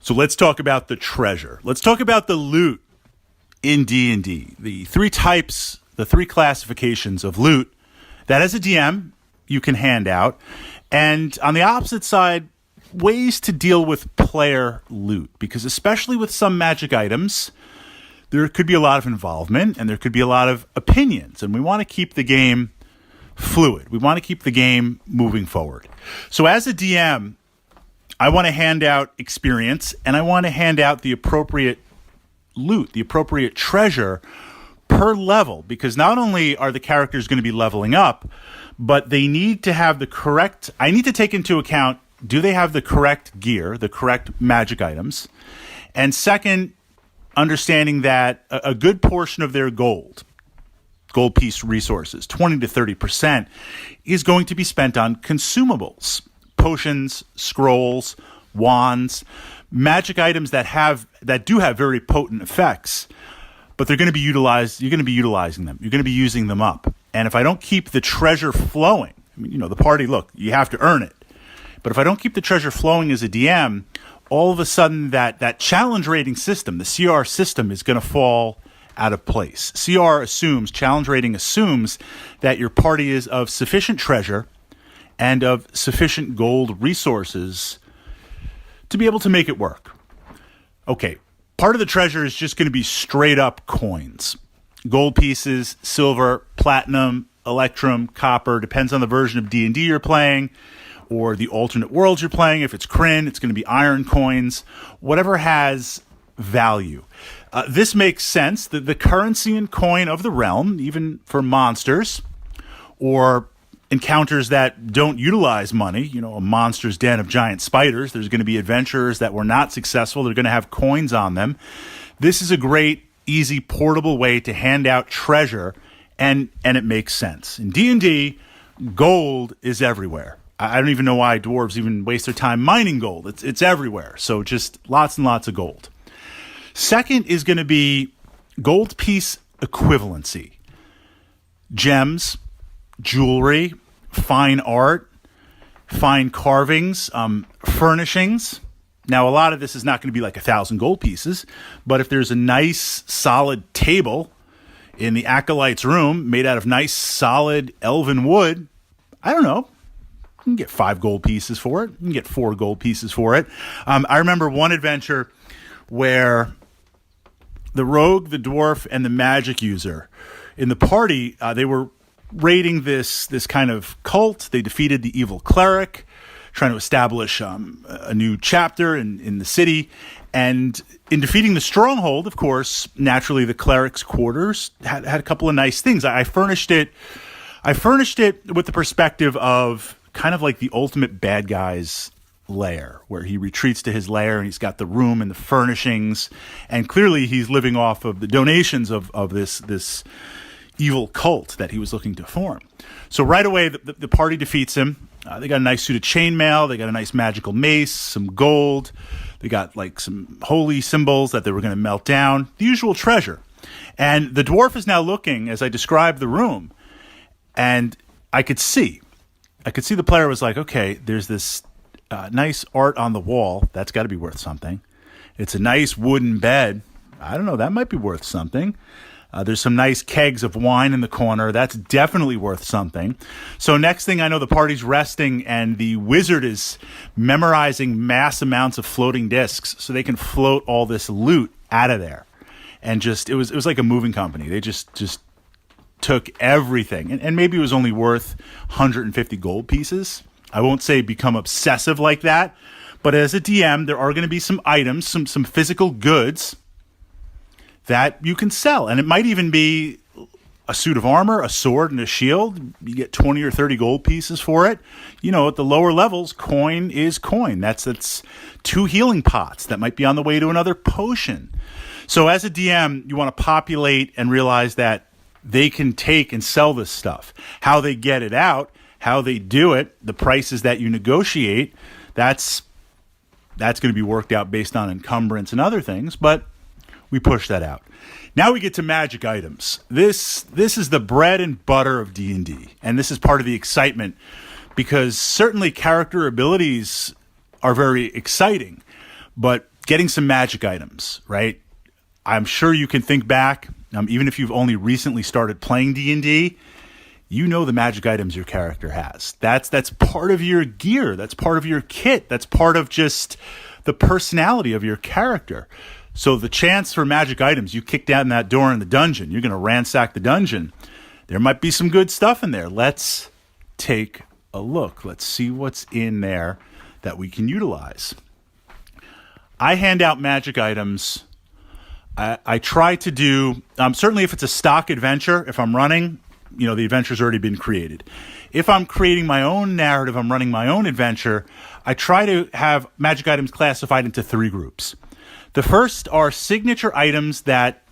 So let's talk about the treasure. Let's talk about the loot in D&D. The three types, the three classifications of loot that as a DM you can hand out. And on the opposite side, ways to deal with player loot. Because especially with some magic items, there could be a lot of involvement and there could be a lot of opinions. And we want to keep the game fluid. We want to keep the game moving forward. So as a DM, I want to hand out experience and I want to hand out the appropriate loot, the appropriate treasure per level, because not only are the characters going to be leveling up, but they need to have the correct, I need to take into account, do they have the correct gear, the correct magic items? And second, understanding that a good portion of their gold piece resources, 20 to 30%, is going to be spent on consumables, potions, scrolls, wands, magic items that do have very potent effects, but they're going to be utilized. You're going to be utilizing them. You're going to be using them up. And if I don't keep the treasure flowing, I mean, the party, look, you have to earn it. But if I don't keep the treasure flowing as a DM, all of a sudden that challenge rating system, the CR system, is going to fall out of place. Challenge rating assumes that your party is of sufficient treasure and of sufficient gold resources to be able to make it work. Okay, part of the treasure is just going to be straight up coins. Gold pieces, silver, platinum, electrum, copper, depends on the version of D&D you're playing or the alternate worlds you're playing. If it's Krynn, it's going to be iron coins, whatever has value. This makes sense. The currency and coin of the realm, even for monsters or encounters that don't utilize money, a monster's den of giant spiders, there's going to be adventurers that were not successful. They're going to have coins on them. This is a great, easy, portable way to hand out treasure, and it makes sense. In D&D, gold is everywhere. I don't even know why dwarves even waste their time mining gold. It's everywhere. So just lots and lots of gold. Second is going to be gold piece equivalency. Gems, jewelry, fine art, fine carvings, furnishings. Now, a lot of this is not going to be like 1,000 gold pieces, but if there's a nice, solid table in the acolyte's room made out of nice, solid elven wood, I don't know, you can get 5 gold pieces for it. You can get 4 gold pieces for it. I remember one adventure where the rogue, the dwarf, and the magic user in the party, they were raiding this kind of cult. They defeated the evil cleric, trying to establish a new chapter in the city. And in defeating the stronghold, of course, naturally the cleric's quarters had a couple of nice things. I furnished it with the perspective of kind of like the ultimate bad guy's lair, where he retreats to his lair and he's got the room and the furnishings, and clearly he's living off of the donations of this evil cult that he was looking to form. So right away, the party defeats him. They got a nice suit of chainmail. They got a nice magical mace, some gold. They got like some holy symbols that they were going to melt down. The usual treasure. And the dwarf is now looking, as I described the room, and I could see the player was like, okay, there's this nice art on the wall. That's got to be worth something. It's a nice wooden bed. I don't know. That might be worth something. There's some nice kegs of wine in the corner. That's definitely worth something. So next thing I know, the party's resting and the wizard is memorizing mass amounts of floating discs so they can float all this loot out of there. And it was like a moving company. They just took everything. And maybe it was only worth 150 gold pieces. I won't say become obsessive like that. But as a DM, there are going to be some items, some physical goods that you can sell. And it might even be a suit of armor, a sword, and a shield. You get 20 or 30 gold pieces for it. At the lower levels, coin is coin. That's 2 healing pots that might be on the way to another potion. So as a DM, you want to populate and realize that they can take and sell this stuff. How they get it out, how they do it, the prices that you negotiate, that's going to be worked out based on encumbrance and other things, but we push that out. Now we get to magic items. This is the bread and butter of D&D, and this is part of the excitement because certainly character abilities are very exciting, but getting some magic items, right? I'm sure you can think back, even if you've only recently started playing D&D, you know the magic items your character has. That's part of your gear. That's part of your kit. That's part of just the personality of your character. So the chance for magic items, you kick down that door in the dungeon, you're going to ransack the dungeon. There might be some good stuff in there. Let's take a look. Let's see what's in there that we can utilize. I hand out magic items. I try to do, certainly if it's a stock adventure, if I'm running, the adventure's already been created. If I'm creating my own narrative, I'm running my own adventure, I try to have magic items classified into 3 groups. The first are signature items that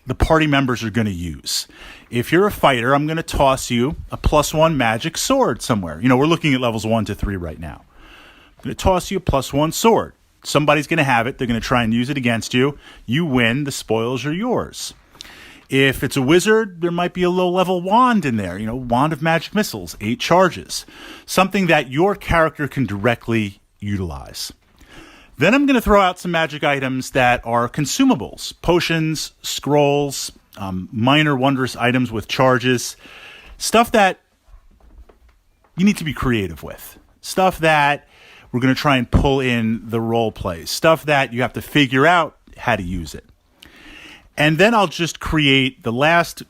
the party members are going to use. If you're a fighter, I'm going to toss you a +1 magic sword somewhere. We're looking at levels 1 to 3 right now. I'm going to toss you a +1 sword. Somebody's going to have it. They're going to try and use it against you. You win. The spoils are yours. If it's a wizard, there might be a low-level wand in there. Wand of magic missiles, 8 charges. Something that your character can directly utilize. Then I'm going to throw out some magic items that are consumables. Potions, scrolls, minor wondrous items with charges. Stuff that you need to be creative with. Stuff that we're going to try and pull in the role play. Stuff that you have to figure out how to use it. And then I'll just create the last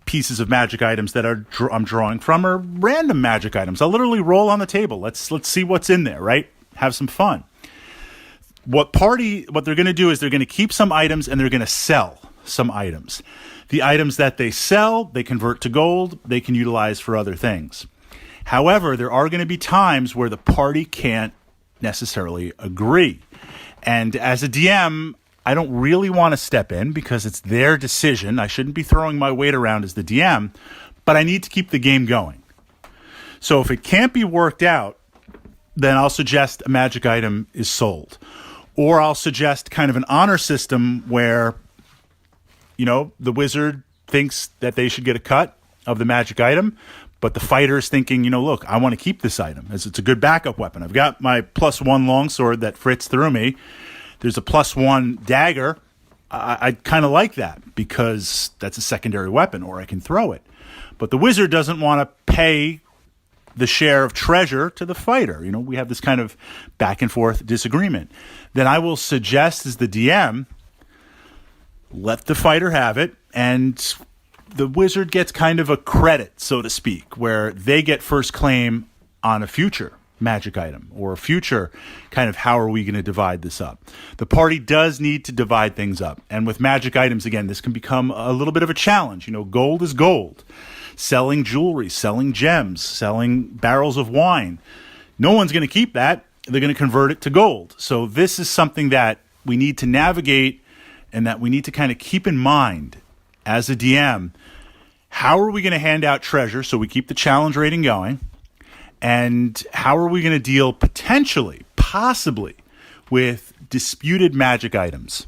pieces of magic items that I'm drawing from are random magic items. I'll literally roll on the table. Let's see what's in there, right? Have some fun. What they're going to do is they're going to keep some items and they're going to sell some items. The items that they sell, they convert to gold. They can utilize for other things. However, there are going to be times where the party can't necessarily agree. And as a DM, I don't really want to step in because it's their decision. I shouldn't be throwing my weight around as the DM, but I need to keep the game going. So if it can't be worked out, then I'll suggest a magic item is sold. Or I'll suggest kind of an honor system where, the wizard thinks that they should get a cut of the magic item, but the fighter is thinking, look, I want to keep this item as it's a good backup weapon. I've got my +1 longsword that Fritz threw me. There's a +1 dagger. I kind of like that because that's a secondary weapon, or I can throw it. But the wizard doesn't want to pay the share of treasure to the fighter. We have this kind of back and forth disagreement. Then I will suggest as the DM, let the fighter have it, and the wizard gets kind of a credit, so to speak, where they get first claim on a future magic item or a future kind of how are we going to divide this up. The party does need to divide things up. And with magic items, again, this can become a little bit of a challenge. Gold is gold. Selling jewelry, selling gems, selling barrels of wine. No one's going to keep that. They're going to convert it to gold. So this is something that we need to navigate and that we need to kind of keep in mind as a DM. How are we going to hand out treasure so we keep the challenge rating going? And how are we going to deal possibly, with disputed magic items?